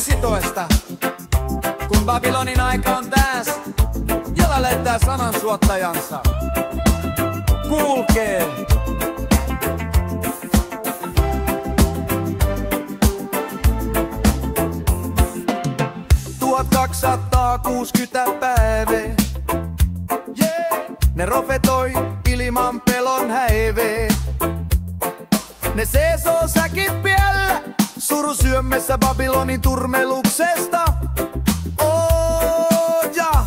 11. Kun Babylonin aika on tääs, jolla lentää sanan suottajansa. Kulkee. ...1260 päivää. Yeah. Ne rofetoi ilman pelon häivee. Ne seisoo säkit piellä, suru syömmessä Babylonin turmeluksesta. Ja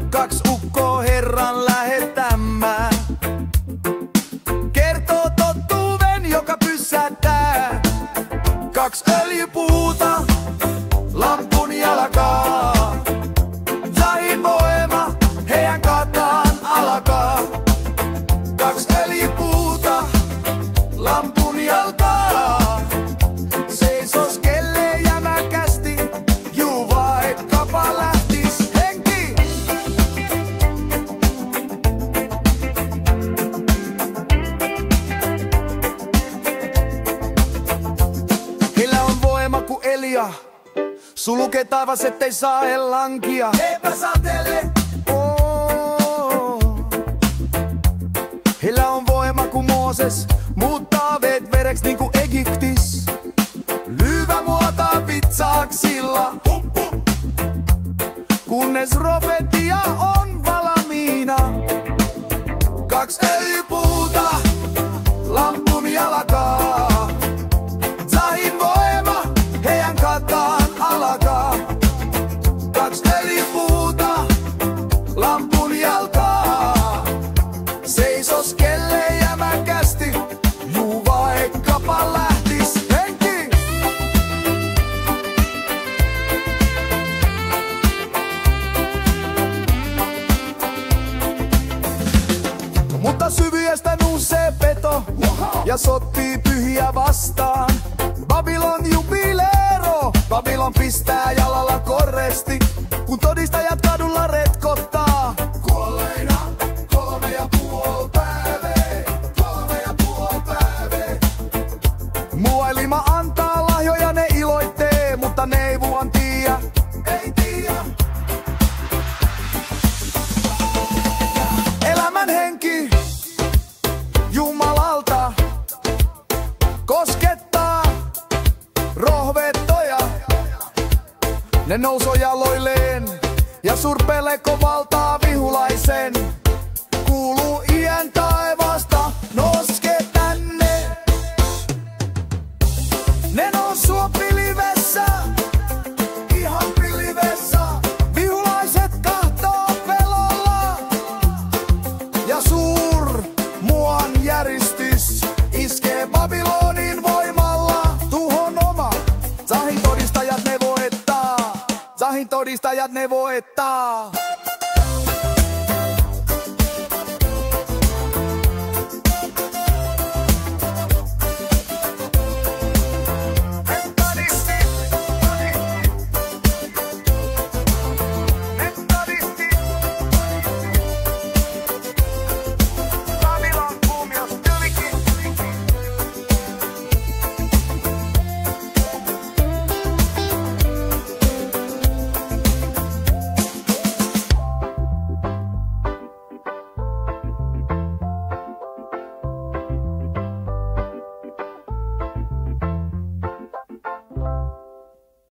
2 ukkoa Herran lähettämään. Kertoo totuuden, joka pysäyttää. 2 öljypuuta, lampun jalkaa. Jahin voima, heidän kataan alkaa. 2 öljypuuta, lampun jalkaa. Seisoskelee jämäkästi, juu vaikkapa lähtis henki. Heillä on voima ku Elia. Sulkee taivas, ettei saa lankia. Eipä satele. Heillä on voima ku Mooses, muuttaa veet vereks niinku Egyptis. Lyvä muotaa pitsaaksilla, kunnes profetia on valmiina. 2 öljypuuta, lampun jalkaa. Jahin voima, heidän kataan alkaa. 2 öljypuuta, lampun jalkaa. Seisoskelee jämäkästi, juu vaikkapa lähtis henki. Mutta syvyestä nousee peto ja sottii pyhiä vastaan. Babylon jubileero, Babylon pistää jalalla korresti, kun todistajat kadulla retkottaa. Kuolleina 3,5 päivää, 3,5 päivää. Muailima antaa lahjoja, ne iloittee, mutta ne ei vuon tiiä, ei tiiä. Elämän henki Jumalalta koskettaa rohvettoja. Ne nousoo jaloilleen ja surpelee kovaltaa vihulaisen. Kuuluu iän taivaasta, noske tänne. Ne nousuu pilivessä, ihan pilivessä. Vihulaiset kahtoo pelolla ja suur muan järistys iskee Babylonin voimalla. Tuhon oma, Zahin todistajat ne voittaa. Zahin todistajat ne voittaa.